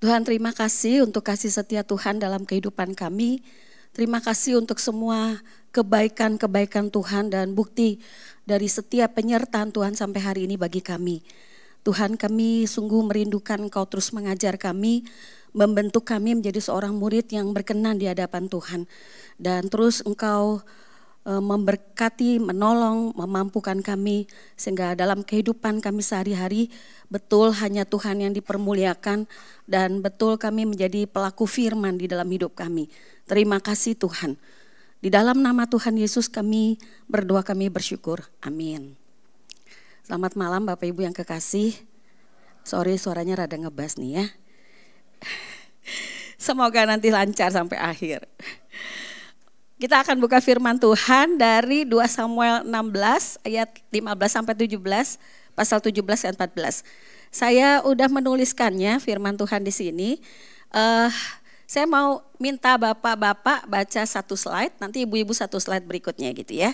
Tuhan, terima kasih untuk kasih setia Tuhan dalam kehidupan kami. Terima kasih untuk semua kebaikan-kebaikan Tuhan dan bukti dari setiap penyertaan Tuhan sampai hari ini bagi kami. Tuhan, kami sungguh merindukan Engkau terus mengajar kami, membentuk kami menjadi seorang murid yang berkenan di hadapan Tuhan. Dan terus Engkau memberkati, menolong, memampukan kami sehingga dalam kehidupan kami sehari-hari betul hanya Tuhan yang dipermuliakan dan betul kami menjadi pelaku firman di dalam hidup kami. Terima kasih Tuhan. Di dalam nama Tuhan Yesus kami berdoa, kami bersyukur. Amin. Selamat malam Bapak Ibu yang kekasih. Sorry suaranya rada ngebas nih ya. Semoga nanti lancar sampai akhir. Kita akan buka firman Tuhan dari 2 Samuel 16 ayat 15 sampai 17, pasal 17 dan 14. Saya udah menuliskannya firman Tuhan di sini. Saya mau minta bapak-bapak baca satu slide, nanti ibu-ibu satu slide berikutnya gitu ya.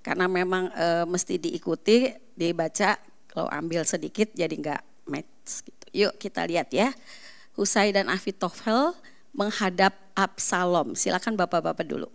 Karena memang mesti diikuti, dibaca, kalau ambil sedikit jadi enggak match gitu. Yuk kita lihat ya. Husai dan Ahitofel menghadap Absalom. Silakan bapak-bapak dulu.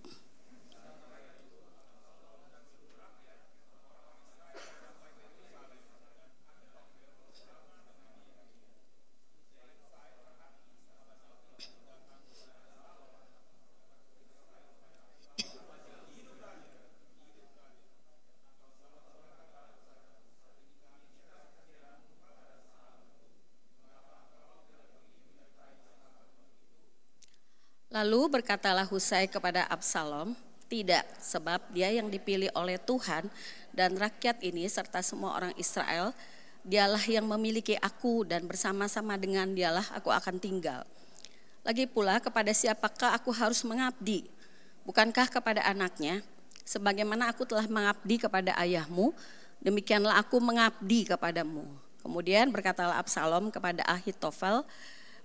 Lalu berkatalah Husai kepada Absalom, tidak, sebab dia yang dipilih oleh Tuhan dan rakyat ini serta semua orang Israel, dialah yang memiliki aku dan bersama-sama dengan dialah aku akan tinggal. Lagi pula kepada siapakah aku harus mengabdi? Bukankah kepada anaknya? Sebagaimana aku telah mengabdi kepada ayahmu, demikianlah aku mengabdi kepadamu. Kemudian berkatalah Absalom kepada Ahitofel,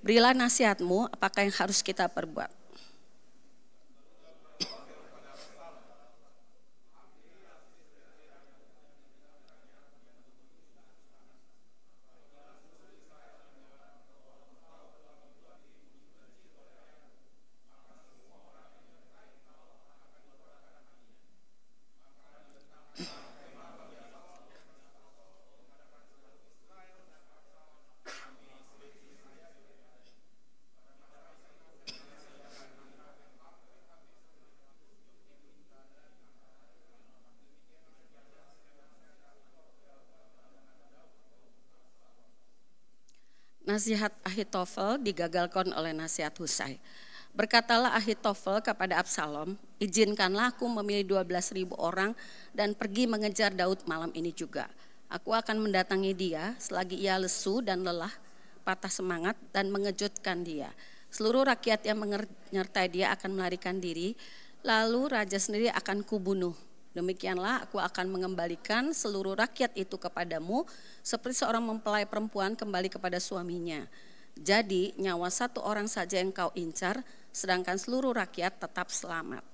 berilah nasihatmu, apakah yang harus kita perbuat? Nasihat Ahitofel digagalkan oleh nasihat Husai. Berkatalah Ahitofel kepada Absalom, izinkanlah aku memilih 12.000 orang dan pergi mengejar Daud malam ini juga. Aku akan mendatangi dia selagi ia lesu dan lelah, patah semangat dan mengejutkan dia. Seluruh rakyat yang menyertai dia akan melarikan diri, lalu raja sendiri akan kubunuh. Demikianlah aku akan mengembalikan seluruh rakyat itu kepadamu seperti seorang mempelai perempuan kembali kepada suaminya. Jadi nyawa satu orang saja yang kau incar, sedangkan seluruh rakyat tetap selamat.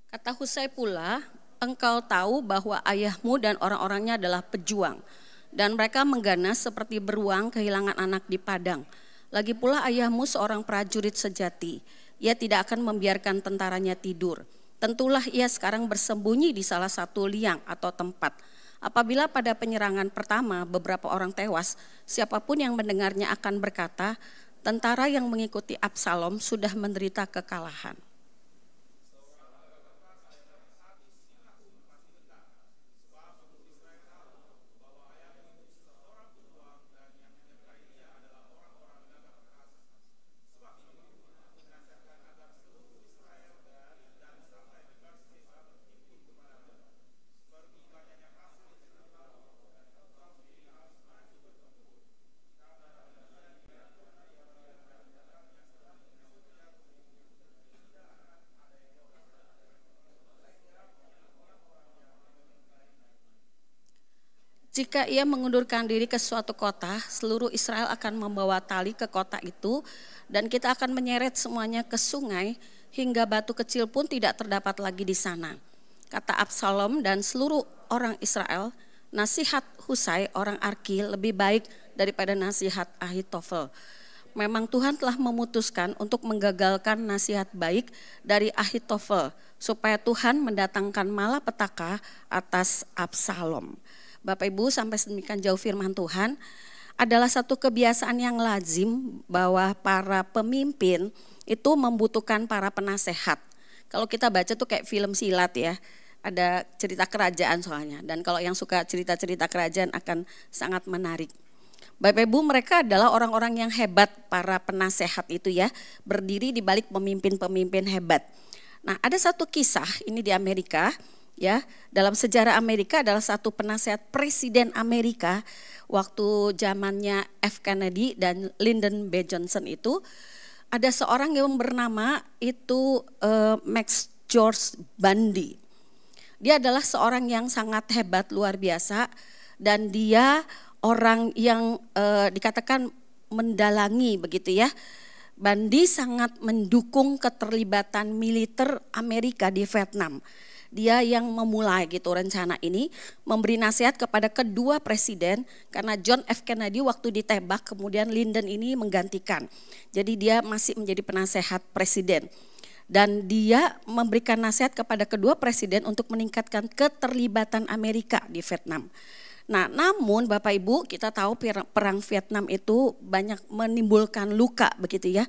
Kata Husai pula, engkau tahu bahwa ayahmu dan orang-orangnya adalah pejuang, dan mereka mengganas seperti beruang kehilangan anak di padang. Lagi pula ayahmu seorang prajurit sejati, ia tidak akan membiarkan tentaranya tidur. Tentulah ia sekarang bersembunyi di salah satu liang atau tempat. Apabila pada penyerangan pertama beberapa orang tewas, siapapun yang mendengarnya akan berkata, tentara yang mengikuti Absalom sudah menderita kekalahan. Jika ia mengundurkan diri ke suatu kota, seluruh Israel akan membawa tali ke kota itu dan kita akan menyeret semuanya ke sungai hingga batu kecil pun tidak terdapat lagi di sana. Kata Absalom dan seluruh orang Israel, nasihat Husai orang Arki lebih baik daripada nasihat Ahitofel. Memang Tuhan telah memutuskan untuk menggagalkan nasihat baik dari Ahitofel supaya Tuhan mendatangkan malapetaka atas Absalom. Bapak Ibu, sampai sedemikian jauh firman Tuhan adalah satu kebiasaan yang lazim bahwa para pemimpin itu membutuhkan para penasehat. Kalau kita baca tuh kayak film silat ya, ada cerita kerajaan soalnya. Dan kalau yang suka cerita-cerita kerajaan akan sangat menarik. Bapak Ibu, mereka adalah orang-orang yang hebat, para penasehat itu ya, berdiri di balik pemimpin-pemimpin hebat. Nah, ada satu kisah ini di Amerika. Ya, dalam sejarah Amerika adalah satu penasehat presiden Amerika waktu zamannya F. Kennedy dan Lyndon B. Johnson itu ada seorang yang bernama itu Max George Bundy. Dia adalah seorang yang sangat hebat luar biasa dan dia orang yang dikatakan mendalangi begitu ya. Bundy sangat mendukung keterlibatan militer Amerika di Vietnam. Dia yang memulai gitu rencana ini, memberi nasihat kepada kedua presiden karena John F. Kennedy waktu ditembak kemudian Lyndon ini menggantikan. Jadi dia masih menjadi penasehat presiden. Dan dia memberikan nasihat kepada kedua presiden untuk meningkatkan keterlibatan Amerika di Vietnam. Nah, namun Bapak Ibu kita tahu perang Vietnam itu banyak menimbulkan luka begitu ya.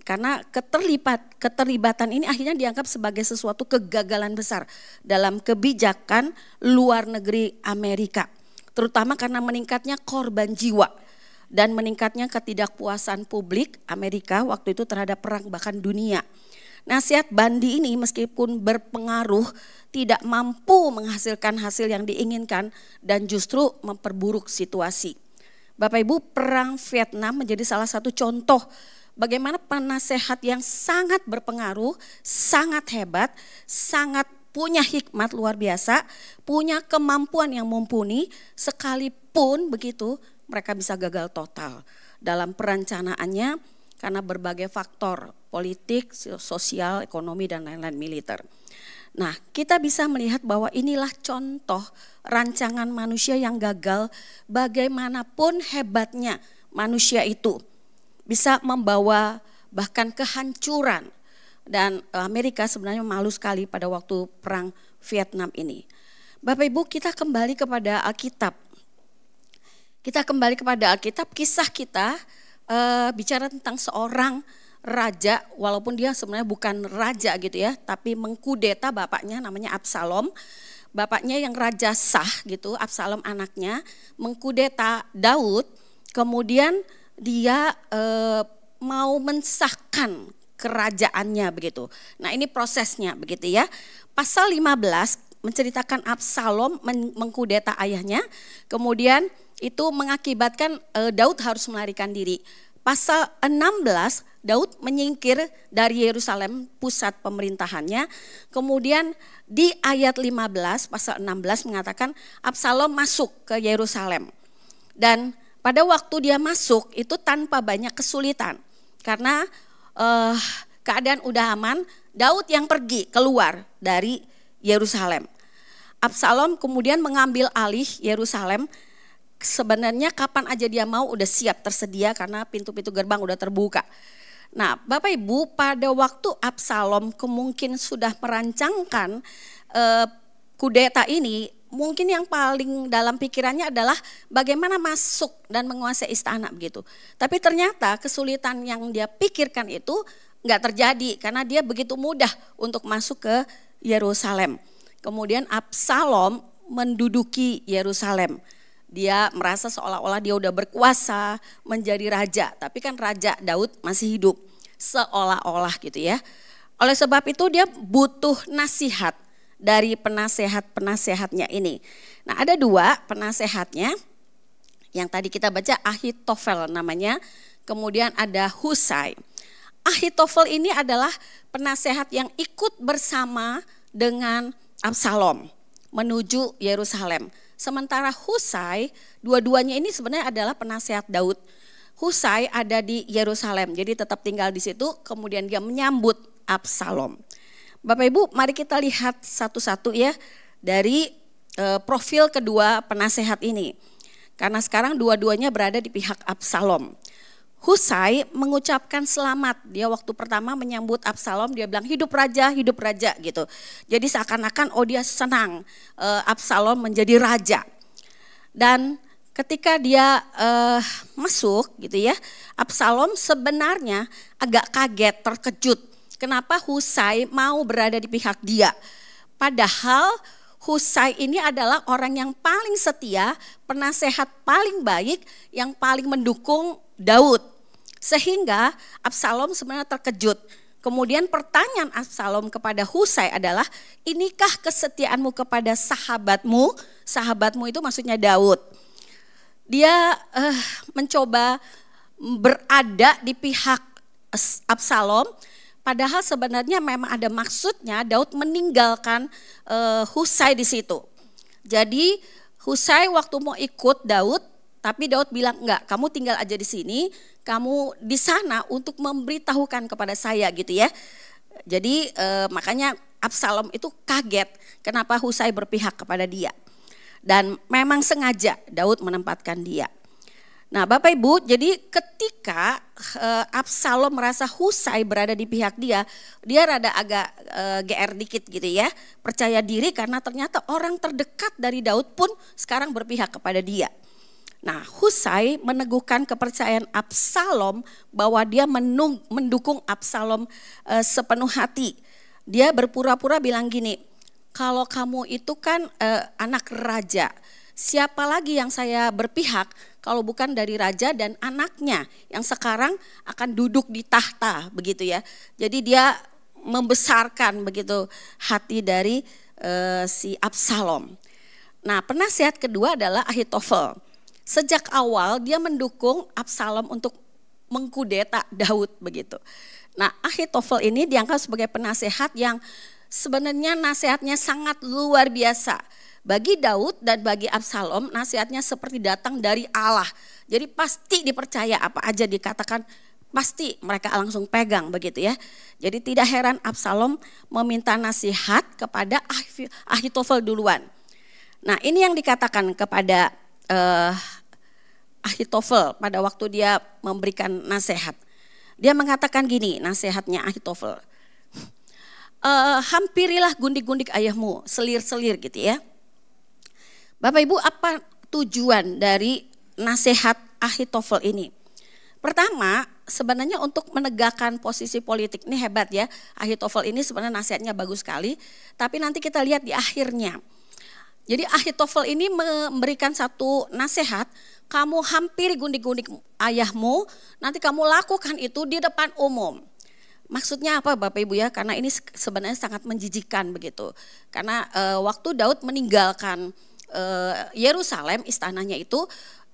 Karena keterlibatan ini akhirnya dianggap sebagai sesuatu kegagalan besar dalam kebijakan luar negeri Amerika. Terutama karena meningkatnya korban jiwa dan meningkatnya ketidakpuasan publik Amerika waktu itu terhadap perang bahkan dunia. Nasihat Bundy ini meskipun berpengaruh tidak mampu menghasilkan hasil yang diinginkan dan justru memperburuk situasi. Bapak Ibu, perang Vietnam menjadi salah satu contoh bagaimana penasehat yang sangat berpengaruh, sangat hebat, sangat punya hikmat luar biasa, punya kemampuan yang mumpuni, sekalipun begitu mereka bisa gagal total dalam perencanaannya karena berbagai faktor politik, sosial, ekonomi dan lain-lain militer. Nah, kita bisa melihat bahwa inilah contoh rancangan manusia yang gagal bagaimanapun hebatnya manusia itu. Bisa membawa bahkan kehancuran dan Amerika sebenarnya malu sekali pada waktu perang Vietnam ini. Bapak Ibu kita kembali kepada Alkitab. Kisah kita bicara tentang seorang raja walaupun dia sebenarnya bukan raja gitu ya. Tapi mengkudeta bapaknya namanya Absalom. Bapaknya yang raja sah gitu, Absalom anaknya mengkudeta Daud kemudian dia mau mensahkan kerajaannya begitu. Nah ini prosesnya begitu ya. Pasal 15 menceritakan Absalom mengkudeta ayahnya. Kemudian itu mengakibatkan Daud harus melarikan diri. Pasal 16 Daud menyingkir dari Yerusalem pusat pemerintahannya. Kemudian di ayat 15 pasal 16 mengatakan Absalom masuk ke Yerusalem. Dan pada waktu dia masuk itu tanpa banyak kesulitan karena keadaan udah aman, Daud yang pergi keluar dari Yerusalem. Absalom kemudian mengambil alih Yerusalem, sebenarnya kapan aja dia mau udah siap tersedia karena pintu-pintu gerbang udah terbuka. Nah Bapak Ibu pada waktu Absalom kemungkinan sudah merancangkan kudeta ini, mungkin yang paling dalam pikirannya adalah bagaimana masuk dan menguasai istana begitu. Tapi ternyata kesulitan yang dia pikirkan itu enggak terjadi karena dia begitu mudah untuk masuk ke Yerusalem. Kemudian Absalom menduduki Yerusalem. Dia merasa seolah-olah dia udah berkuasa menjadi raja, tapi kan Raja Daud masih hidup seolah-olah gitu ya. Oleh sebab itu dia butuh nasihat dari penasehat-penasehatnya ini. Nah ada dua penasehatnya, yang tadi kita baca Ahitofel namanya, kemudian ada Husai. Ahitofel ini adalah penasehat yang ikut bersama dengan Absalom menuju Yerusalem. Sementara Husai, dua-duanya ini sebenarnya adalah penasehat Daud. Husai ada di Yerusalem, jadi tetap tinggal di situ, kemudian dia menyambut Absalom. Bapak Ibu, mari kita lihat satu-satu ya dari profil kedua penasehat ini. Karena sekarang dua-duanya berada di pihak Absalom. Husai mengucapkan selamat, dia waktu pertama menyambut Absalom, dia bilang hidup raja gitu. Jadi seakan-akan dia senang Absalom menjadi raja. Dan ketika dia masuk gitu ya, Absalom sebenarnya agak kaget, terkejut. Kenapa Husai mau berada di pihak dia? Padahal Husai ini adalah orang yang paling setia, penasehat paling baik, yang paling mendukung Daud. Sehingga Absalom sebenarnya terkejut. Kemudian pertanyaan Absalom kepada Husai adalah, inikah kesetiaanmu kepada sahabatmu? Sahabatmu itu maksudnya Daud. Dia mencoba berada di pihak Absalom, padahal sebenarnya memang ada maksudnya Daud meninggalkan Husai di situ. Jadi Husai waktu mau ikut Daud, tapi Daud bilang enggak, kamu tinggal aja di sini, kamu di sana untuk memberitahukan kepada saya gitu ya. Jadi makanya Absalom itu kaget kenapa Husai berpihak kepada dia. Dan memang sengaja Daud menempatkan dia. Nah Bapak Ibu, jadi ketika Absalom merasa Husai berada di pihak dia rada agak GR dikit gitu ya. Percaya diri karena ternyata orang terdekat dari Daud pun sekarang berpihak kepada dia. Nah Husai meneguhkan kepercayaan Absalom bahwa dia mendukung Absalom sepenuh hati. Dia berpura-pura bilang gini, kalau kamu itu kan anak raja, siapa lagi yang saya berpihak kalau bukan dari raja dan anaknya yang sekarang akan duduk di tahta begitu ya. Jadi dia membesarkan begitu hati dari si Absalom. Nah penasehat kedua adalah Ahitofel. Sejak awal dia mendukung Absalom untuk mengkudeta Daud begitu. Nah Ahitofel ini dianggap sebagai penasehat yang sebenarnya nasihatnya sangat luar biasa. Bagi Daud dan bagi Absalom nasihatnya seperti datang dari Allah. Jadi pasti dipercaya, apa aja dikatakan pasti mereka langsung pegang begitu ya. Jadi tidak heran Absalom meminta nasihat kepada Ahitofel duluan. Nah ini yang dikatakan kepada Ahitofel pada waktu dia memberikan nasihat. Dia mengatakan gini nasihatnya Ahitofel. Hampirilah gundik-gundik ayahmu, selir-selir gitu ya. Bapak Ibu, apa tujuan dari nasihat Ahitofel ini? Pertama, sebenarnya untuk menegakkan posisi politik, ini hebat ya. Ahitofel ini sebenarnya nasihatnya bagus sekali, tapi nanti kita lihat di akhirnya. Jadi Ahitofel ini memberikan satu nasihat, kamu hampiri gundik-gundik ayahmu, nanti kamu lakukan itu di depan umum. Maksudnya apa Bapak Ibu ya? Karena ini sebenarnya sangat menjijikan begitu. Karena waktu Daud meninggalkan Yerusalem, istananya itu,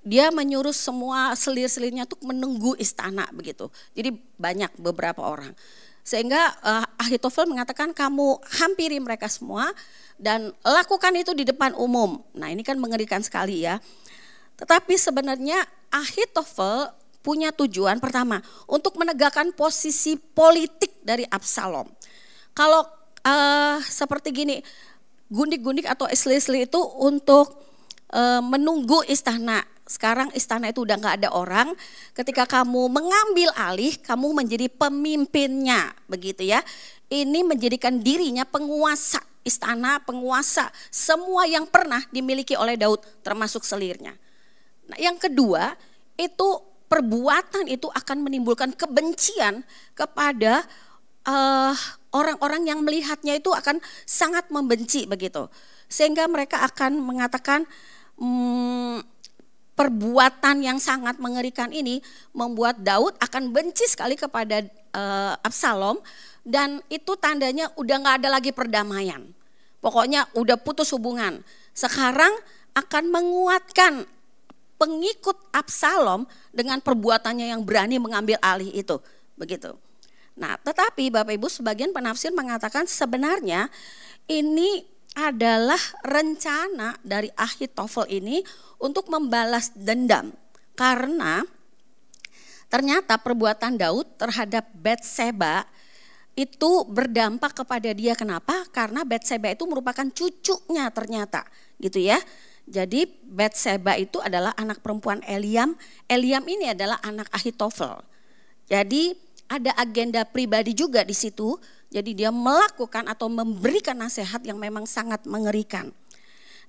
dia menyuruh semua selir-selirnya tuh menunggu istana begitu. Jadi banyak beberapa orang. Sehingga Ahitofel mengatakan kamu hampiri mereka semua dan lakukan itu di depan umum. Nah ini kan mengerikan sekali ya. Tetapi sebenarnya Ahitofel punya tujuan pertama untuk menegakkan posisi politik dari Absalom. Kalau seperti gini, gundik-gundik atau isli-isli itu untuk menunggu istana. Sekarang istana itu udah gak ada orang. Ketika kamu mengambil alih, kamu menjadi pemimpinnya, begitu ya. Ini menjadikan dirinya penguasa istana, penguasa semua yang pernah dimiliki oleh Daud, termasuk selirnya. Nah, yang kedua, itu perbuatan itu akan menimbulkan kebencian kepada orang-orang yang melihatnya itu akan sangat membenci begitu. Sehingga mereka akan mengatakan perbuatan yang sangat mengerikan ini membuat Daud akan benci sekali kepada Absalom. Dan itu tandanya udah gak ada lagi perdamaian. Pokoknya udah putus hubungan. Sekarang akan menguatkan pengikut Absalom dengan perbuatannya yang berani mengambil alih itu. Begitu. Nah, tetapi Bapak Ibu sebagian penafsir mengatakan sebenarnya ini adalah rencana dari Ahitofel ini untuk membalas dendam. Karena ternyata perbuatan Daud terhadap Batseba itu berdampak kepada dia. Kenapa? Karena Batseba itu merupakan cucunya ternyata, gitu ya. Jadi Batseba itu adalah anak perempuan Eliam. Eliam ini adalah anak Ahitofel. Jadi ada agenda pribadi juga di situ. Jadi dia melakukan atau memberikan nasihat yang memang sangat mengerikan.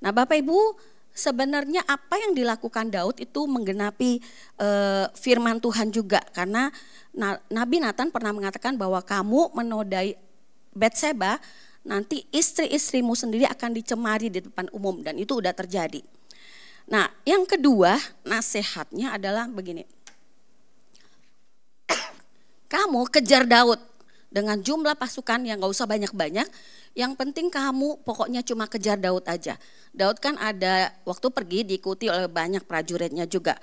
Nah, Bapak Ibu, sebenarnya apa yang dilakukan Daud itu menggenapi firman Tuhan juga. Karena Nabi Nathan pernah mengatakan bahwa kamu menodai Batseba, nanti istri-istrimu sendiri akan dicemari di depan umum, dan itu udah terjadi. Nah, yang kedua nasihatnya adalah begini. Kamu kejar Daud dengan jumlah pasukan yang gak usah banyak-banyak. Yang penting kamu pokoknya cuma kejar Daud aja. Daud kan ada waktu pergi diikuti oleh banyak prajuritnya juga.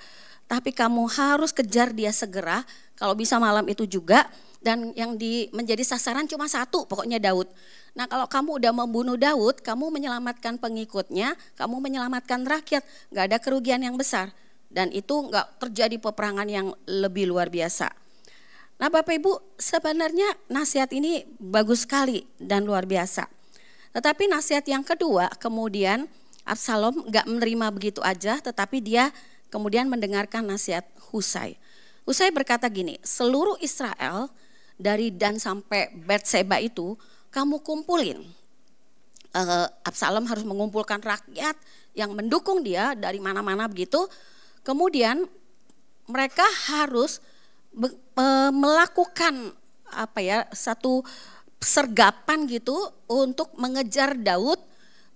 Tapi kamu harus kejar dia segera, kalau bisa malam itu juga. Dan yang menjadi sasaran cuma satu, pokoknya Daud. Nah, kalau kamu udah membunuh Daud, kamu menyelamatkan pengikutnya, kamu menyelamatkan rakyat, gak ada kerugian yang besar. Dan itu gak terjadi peperangan yang lebih luar biasa. Nah, Bapak Ibu, sebenarnya nasihat ini bagus sekali dan luar biasa. Tetapi nasihat yang kedua, kemudian Absalom gak menerima begitu aja, tetapi dia kemudian mendengarkan nasihat Husai. Husai berkata gini, seluruh Israel dari Dan sampai Batseba itu kamu kumpulin. Absalom harus mengumpulkan rakyat yang mendukung dia dari mana-mana begitu. Kemudian mereka harus melakukan satu sergapan gitu untuk mengejar Daud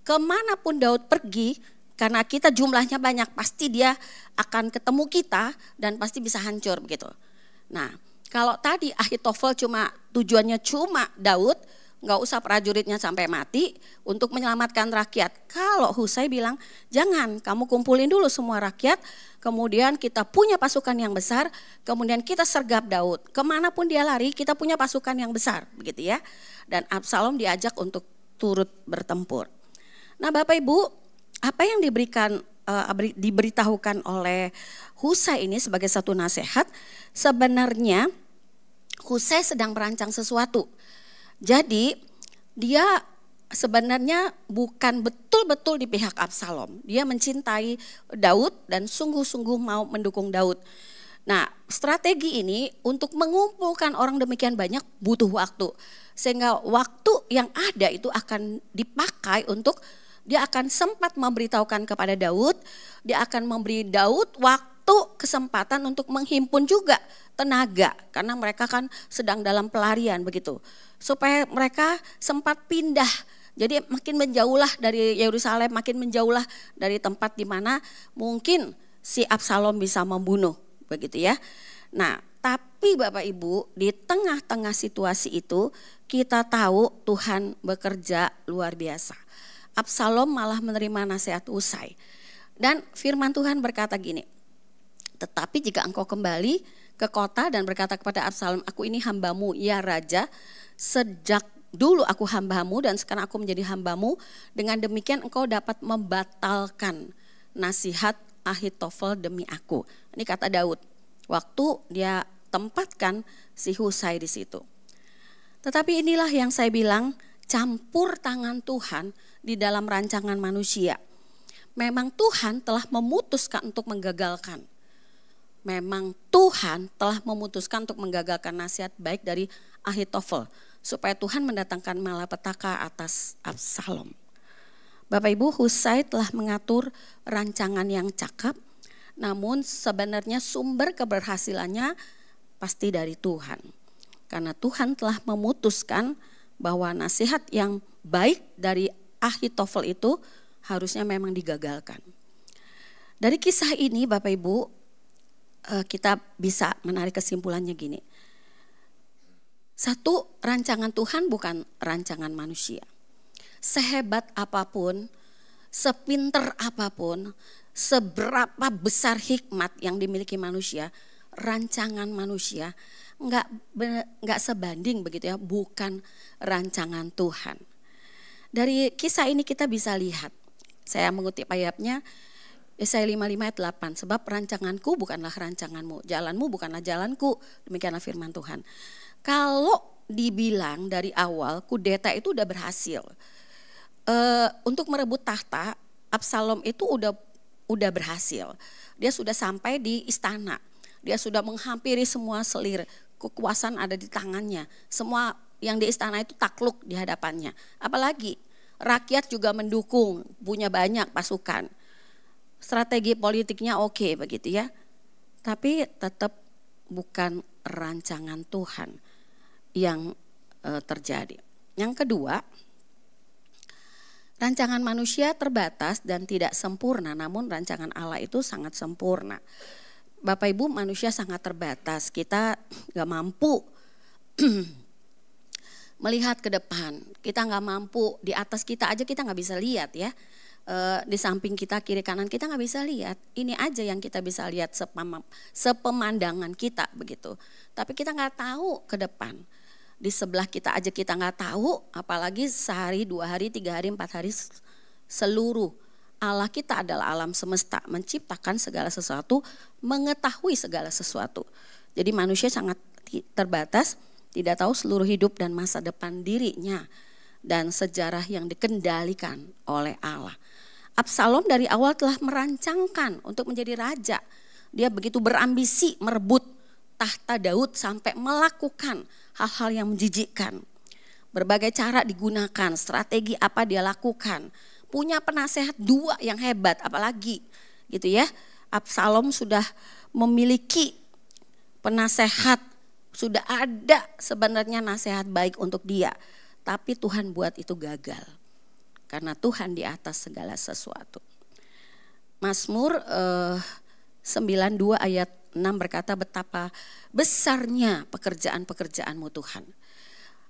kemanapun Daud pergi, karena kita jumlahnya banyak, pasti dia akan ketemu kita dan pasti bisa hancur begitu. Nah, kalau tadi Ahitofel tujuannya cuma Daud, nggak usah prajuritnya sampai mati untuk menyelamatkan rakyat. Kalau Husai bilang, jangan, kamu kumpulin dulu semua rakyat, kemudian kita punya pasukan yang besar, kemudian kita sergap Daud. Kemanapun dia lari, kita punya pasukan yang besar, begitu ya. Dan Absalom diajak untuk turut bertempur. Nah, Bapak Ibu, apa yang diberitahukan oleh Husai ini sebagai satu nasihat, sebenarnya Husai sedang merancang sesuatu. Jadi dia sebenarnya bukan betul-betul di pihak Absalom. Dia mencintai Daud dan sungguh-sungguh mau mendukung Daud. Nah, strategi ini untuk mengumpulkan orang demikian banyak butuh waktu. Sehingga waktu yang ada itu akan dipakai untuk dia akan sempat memberitahukan kepada Daud, dia akan memberi Daud waktu, kesempatan untuk menghimpun juga tenaga. Karena mereka kan sedang dalam pelarian begitu. Supaya mereka sempat pindah. Jadi makin menjauhlah dari Yerusalem, makin menjauhlah dari tempat di mana mungkin si Absalom bisa membunuh, begitu ya. Nah, tapi Bapak Ibu, di tengah-tengah situasi itu kita tahu Tuhan bekerja luar biasa. Absalom malah menerima nasihat Husai. Dan firman Tuhan berkata gini, tetapi jika engkau kembali ke kota dan berkata kepada Absalom, aku ini hambamu ya Raja, sejak dulu aku hambamu dan sekarang aku menjadi hambamu, dengan demikian engkau dapat membatalkan nasihat Ahitofel demi aku. Ini kata Daud, waktu dia tempatkan si Husai di situ. Tetapi inilah yang saya bilang, campur tangan Tuhan di dalam rancangan manusia. Memang Tuhan telah memutuskan untuk menggagalkan. Memang Tuhan telah memutuskan untuk menggagalkan nasihat baik dari Ahitofel, supaya Tuhan mendatangkan malapetaka atas Absalom. Bapak Ibu, Husai telah mengatur rancangan yang cakap, namun sebenarnya sumber keberhasilannya pasti dari Tuhan. Karena Tuhan telah memutuskan bahwa nasihat yang baik dari Ahitofel itu harusnya memang digagalkan. Dari kisah ini Bapak Ibu, kita bisa menarik kesimpulannya gini. Satu, rancangan Tuhan bukan rancangan manusia. Sehebat apapun, sepinter apapun, seberapa besar hikmat yang dimiliki manusia, rancangan manusia enggak sebanding begitu ya, bukan rancangan Tuhan. Dari kisah ini kita bisa lihat, saya mengutip ayatnya, Yesaya 55 ayat 8, sebab rancanganku bukanlah rancanganmu, jalanmu bukanlah jalanku, demikianlah firman Tuhan. Kalau dibilang dari awal kudeta itu udah berhasil, untuk merebut tahta, Absalom itu udah berhasil. Dia sudah sampai di istana, dia sudah menghampiri semua selir, kekuasaan ada di tangannya, semua yang di istana itu takluk di hadapannya. Apalagi rakyat juga mendukung, punya banyak pasukan. Strategi politiknya oke begitu ya. Tapi tetap bukan rancangan Tuhan yang terjadi. Yang kedua, rancangan manusia terbatas dan tidak sempurna, namun rancangan Allah itu sangat sempurna. Bapak Ibu, manusia sangat terbatas, kita gak mampu melihat ke depan, kita gak mampu, di atas kita aja kita gak bisa lihat ya. Di samping kita, kiri kanan kita nggak bisa lihat. Ini aja yang kita bisa lihat sepemandangan kita begitu. Tapi kita nggak tahu ke depan. Di sebelah kita aja kita nggak tahu, apalagi sehari, 2 hari, 3 hari, 4 hari. Seluruh Allah kita adalah alam semesta, menciptakan segala sesuatu, mengetahui segala sesuatu. Jadi manusia sangat terbatas, tidak tahu seluruh hidup dan masa depan dirinya dan sejarah yang dikendalikan oleh Allah. Absalom dari awal telah merancangkan untuk menjadi raja. Dia begitu berambisi merebut tahta Daud sampai melakukan hal-hal yang menjijikkan. Berbagai cara digunakan, strategi apa dia lakukan. Punya penasehat 2 yang hebat, apalagi gitu ya. Absalom sudah memiliki penasehat, sudah ada sebenarnya nasihat baik untuk dia. Tapi Tuhan buat itu gagal. Karena Tuhan di atas segala sesuatu. Mazmur 92 ayat 6 berkata, betapa besarnya pekerjaan-pekerjaanmu Tuhan.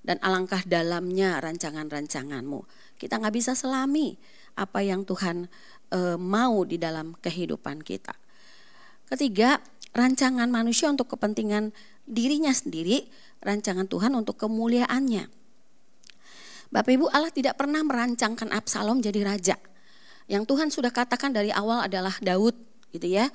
Dan alangkah dalamnya rancangan-rancanganmu. Kita gak bisa selami apa yang Tuhan mau di dalam kehidupan kita. Ketiga, rancangan manusia untuk kepentingan dirinya sendiri, rancangan Tuhan untuk kemuliaannya. Bapak Ibu, Allah tidak pernah merancangkan Absalom jadi raja. Yang Tuhan sudah katakan dari awal adalah Daud gitu ya.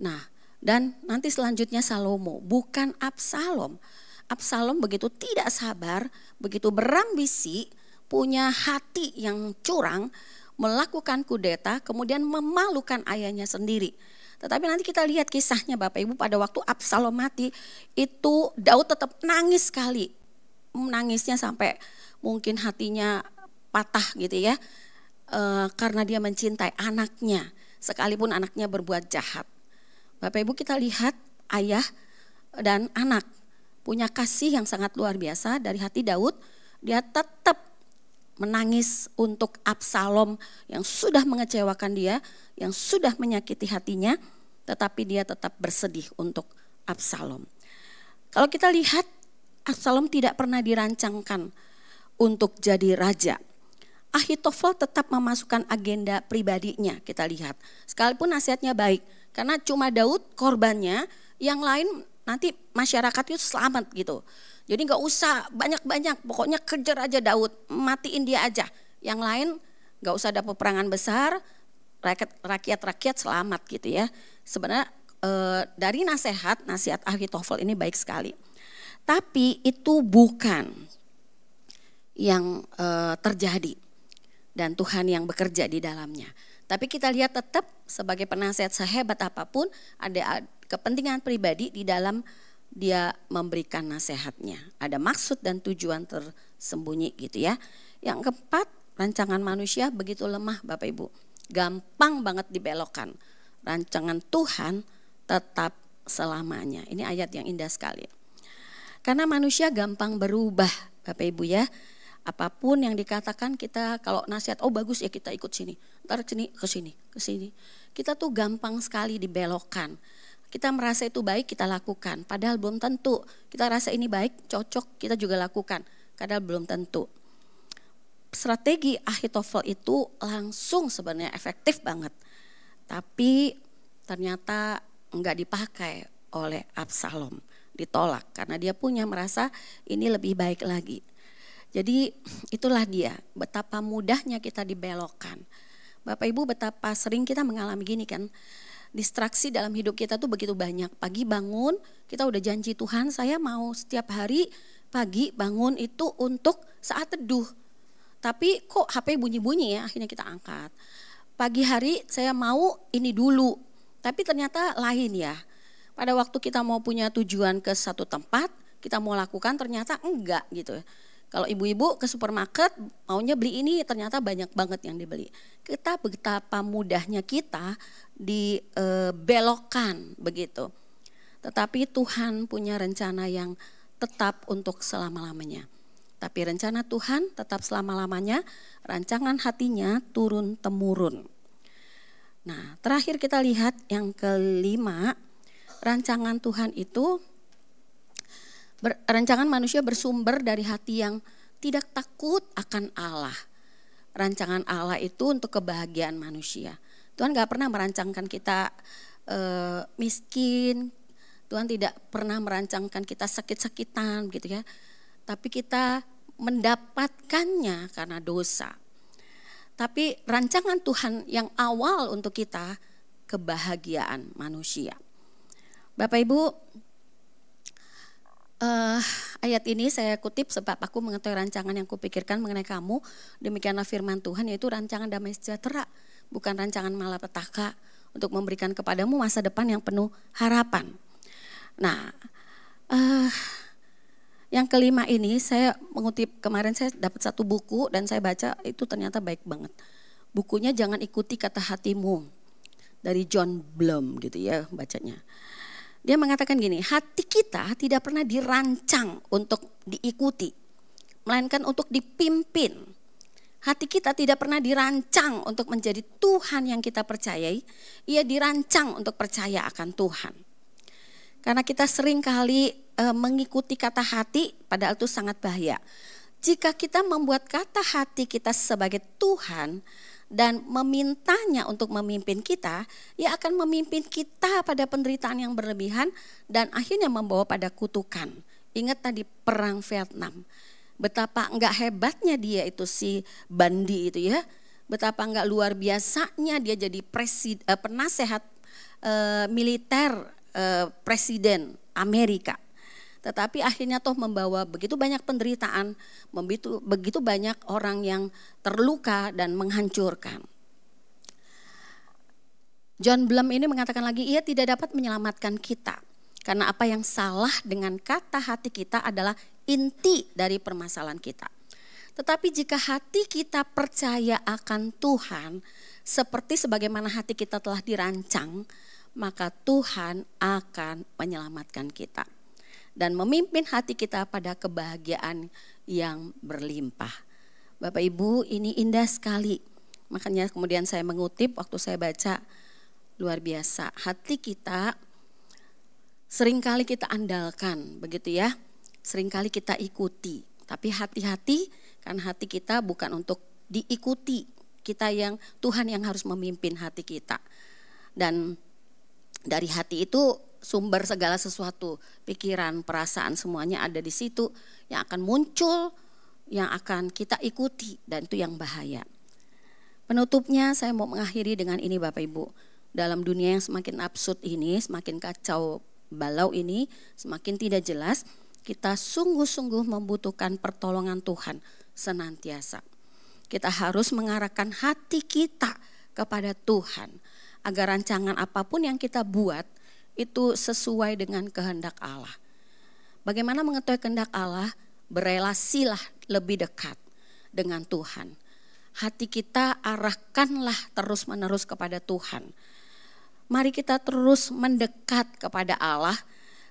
Nah, dan nanti selanjutnya Salomo, bukan Absalom. Absalom begitu tidak sabar, begitu berambisi, punya hati yang curang, melakukan kudeta, kemudian memalukan ayahnya sendiri. Tetapi nanti kita lihat kisahnya Bapak Ibu, pada waktu Absalom mati, itu Daud tetap nangis sekali. Menangisnya sampai mungkin hatinya patah gitu ya, karena dia mencintai anaknya, sekalipun anaknya berbuat jahat. Bapak Ibu, kita lihat ayah dan anak punya kasih yang sangat luar biasa dari hati Daud. Dia tetap menangis untuk Absalom yang sudah mengecewakan dia, yang sudah menyakiti hatinya, tetapi dia tetap bersedih untuk Absalom. Kalau kita lihat, Absalom tidak pernah dirancangkan untuk jadi raja. Ahitofel tetap memasukkan agenda pribadinya, kita lihat. Sekalipun nasihatnya baik, karena cuma Daud korbannya, yang lain nanti masyarakat itu selamat gitu. Jadi gak usah banyak-banyak, pokoknya kejar aja Daud, matiin dia aja. Yang lain gak usah ada peperangan besar, rakyat-rakyat selamat gitu ya. Sebenarnya dari nasihat Ahitofel ini baik sekali. Tapi itu bukan yang terjadi dan Tuhan yang bekerja di dalamnya. Tapi kita lihat tetap sebagai penasehat sehebat apapun ada kepentingan pribadi di dalam dia memberikan nasihatnya. Ada maksud dan tujuan tersembunyi gitu ya. Yang keempat, rancangan manusia begitu lemah Bapak Ibu. Gampang banget dibelokkan. Rancangan Tuhan tetap selamanya. Ini ayat yang indah sekali. Karena manusia gampang berubah Bapak Ibu ya. Apapun yang dikatakan kita kalau nasihat, oh bagus ya kita ikut sini. Ntar ke sini. Kita tuh gampang sekali dibelokkan. Kita merasa itu baik kita lakukan. Padahal belum tentu. Kita rasa ini baik, cocok, kita juga lakukan. Padahal belum tentu. Strategi Ahitofel itu langsung sebenarnya efektif banget. Tapi ternyata enggak dipakai oleh Absalom. Ditolak karena dia punya merasa ini lebih baik lagi. Jadi itulah dia, betapa mudahnya kita dibelokkan. Bapak Ibu, betapa sering kita mengalami gini kan, distraksi dalam hidup kita tuh begitu banyak. Pagi bangun, kita udah janji Tuhan saya mau setiap hari pagi bangun itu untuk saat teduh. Tapi kok HP bunyi-bunyi ya, akhirnya kita angkat. Pagi hari saya mau ini dulu, tapi ternyata lain ya. Pada waktu kita mau punya tujuan ke satu tempat, kita mau lakukan ternyata enggak gitu. Kalau ibu-ibu ke supermarket maunya beli ini ternyata banyak banget yang dibeli. Kita betapa mudahnya kita dibelokkan begitu. Tetapi Tuhan punya rencana yang tetap untuk selama-lamanya. Tapi rencana Tuhan tetap selama-lamanya, rancangan hatinya turun-temurun. Nah, terakhir kita lihat yang kelima, rancangan Tuhan itu rancangan manusia bersumber dari hati yang tidak takut akan Allah. Rancangan Allah itu untuk kebahagiaan manusia. Tuhan gak pernah merancangkan kita miskin. Tuhan tidak pernah merancangkan kita sakit-sakitan gitu ya. Tapi kita mendapatkannya karena dosa. Tapi rancangan Tuhan yang awal untuk kita kebahagiaan manusia. Bapak Ibu, ayat ini saya kutip sebab aku mengetahui rancangan yang kupikirkan mengenai kamu. Demikianlah firman Tuhan, yaitu rancangan damai sejahtera, bukan rancangan malapetaka, untuk memberikan kepadamu masa depan yang penuh harapan. Nah, yang kelima ini saya mengutip, kemarin saya dapat satu buku dan saya baca itu ternyata baik banget. Bukunya Jangan Ikuti Kata Hatimu, dari John Blum gitu ya bacanya. Dia mengatakan gini, hati kita tidak pernah dirancang untuk diikuti, melainkan untuk dipimpin. Hati kita tidak pernah dirancang untuk menjadi Tuhan yang kita percayai, ia dirancang untuk percaya akan Tuhan. Karena kita sering kali mengikuti kata hati, padahal itu sangat bahaya. Jika kita membuat kata hati kita sebagai Tuhan, dan memintanya untuk memimpin kita, ia akan memimpin kita pada penderitaan yang berlebihan dan akhirnya membawa pada kutukan. Ingat tadi perang Vietnam, betapa enggak hebatnya dia itu si Bandi itu ya, betapa enggak luar biasanya dia jadi penasehat militer presiden Amerika. Tetapi akhirnya toh membawa begitu banyak penderitaan, begitu banyak orang yang terluka dan menghancurkan. John Blum ini mengatakan lagi, ia tidak dapat menyelamatkan kita. Karena apa yang salah dengan kata hati kita adalah inti dari permasalahan kita. Tetapi jika hati kita percaya akan Tuhan, seperti sebagaimana hati kita telah dirancang, maka Tuhan akan menyelamatkan kita. Dan memimpin hati kita pada kebahagiaan yang berlimpah. Bapak Ibu, ini indah sekali. Makanya kemudian saya mengutip waktu saya baca, luar biasa. Hati kita seringkali kita andalkan, begitu ya. Seringkali kita ikuti. Tapi hati-hati, karena hati kita bukan untuk diikuti. Tuhan yang harus memimpin hati kita. Dan dari hati itu sumber segala sesuatu, pikiran, perasaan semuanya ada di situ yang akan muncul, yang akan kita ikuti, dan itu yang bahaya. Penutupnya saya mau mengakhiri dengan ini Bapak Ibu. Dalam dunia yang semakin absurd ini, semakin kacau balau ini, semakin tidak jelas, kita sungguh-sungguh membutuhkan pertolongan Tuhan senantiasa. Kita harus mengarahkan hati kita kepada Tuhan, agar rancangan apapun yang kita buat itu sesuai dengan kehendak Allah. Bagaimana mengetahui kehendak Allah? Berelasilah lebih dekat dengan Tuhan. Hati kita arahkanlah terus-menerus kepada Tuhan. Mari kita terus mendekat kepada Allah,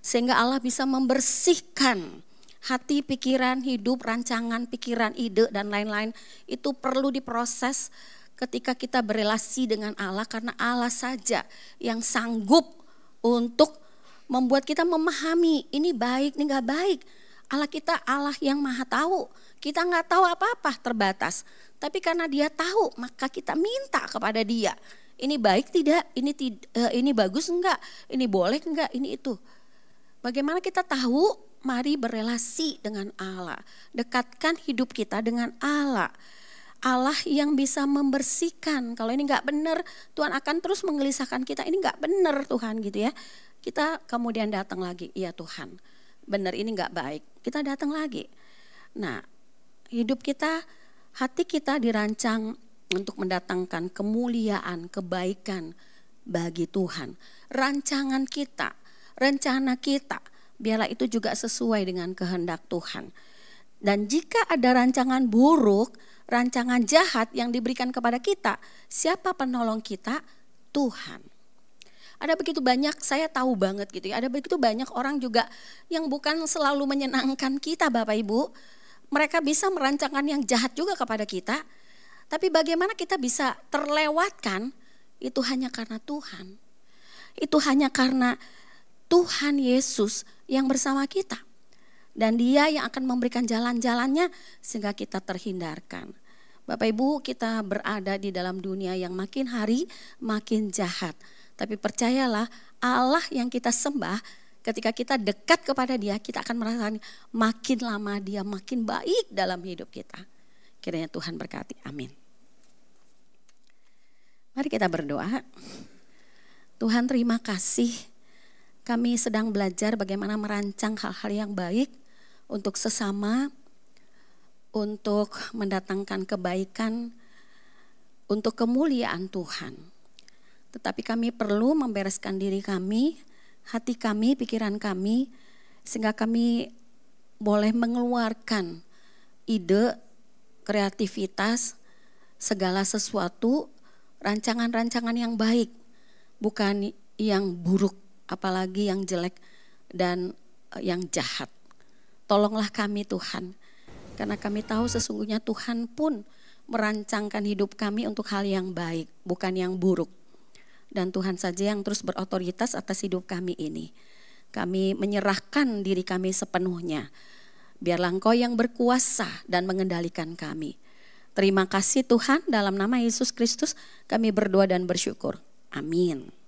sehingga Allah bisa membersihkan hati, pikiran, hidup, rancangan, pikiran, ide, dan lain-lain. Itu perlu diproses ketika kita berelasi dengan Allah, karena Allah saja yang sanggup untuk membuat kita memahami ini baik, ini gak baik. Allah kita Allah yang maha tahu. Kita gak tahu apa-apa, terbatas. Tapi karena dia tahu, maka kita minta kepada dia. Ini baik tidak, ini bagus enggak, ini boleh enggak, ini itu. Bagaimana kita tahu mari berelasi dengan Allah. Dekatkan hidup kita dengan Allah. Allah yang bisa membersihkan. Kalau ini gak benar, Tuhan akan terus menggelisahkan kita. Ini gak benar Tuhan gitu ya. Kita kemudian datang lagi, iya Tuhan, benar ini gak baik. Kita datang lagi. Nah, hidup kita, hati kita dirancang untuk mendatangkan kemuliaan, kebaikan bagi Tuhan. Rancangan kita, rencana kita, biarlah itu juga sesuai dengan kehendak Tuhan. Dan jika ada rancangan buruk, rancangan jahat yang diberikan kepada kita, siapa penolong kita? Tuhan. Ada begitu banyak, saya tahu banget gitu ya, ada begitu banyak orang juga yang bukan selalu menyenangkan kita Bapak Ibu. Mereka bisa merancangkan yang jahat juga kepada kita. Tapi bagaimana kita bisa terlewatkan, itu hanya karena Tuhan. Itu hanya karena Tuhan Yesus yang bersama kita. Dan Dia yang akan memberikan jalan-jalannya sehingga kita terhindarkan. Bapak Ibu, kita berada di dalam dunia yang makin hari makin jahat. Tapi percayalah, Allah yang kita sembah, ketika kita dekat kepada Dia, kita akan merasakan makin lama Dia makin baik dalam hidup kita. Kiranya Tuhan berkati, amin. Mari kita berdoa. Tuhan, terima kasih. Kami sedang belajar bagaimana merancang hal-hal yang baik untuk sesama, untuk mendatangkan kebaikan, untuk kemuliaan Tuhan. Tetapi kami perlu membereskan diri kami, hati kami, pikiran kami, sehingga kami boleh mengeluarkan ide, kreativitas, segala sesuatu, rancangan-rancangan yang baik, bukan yang buruk, apalagi yang jelek dan yang jahat. Tolonglah kami Tuhan, karena kami tahu sesungguhnya Tuhan pun merancangkan hidup kami untuk hal yang baik, bukan yang buruk. Dan Tuhan saja yang terus berotoritas atas hidup kami ini. Kami menyerahkan diri kami sepenuhnya. Biarlah Engkau yang berkuasa dan mengendalikan kami. Terima kasih Tuhan, dalam nama Yesus Kristus kami berdoa dan bersyukur. Amin.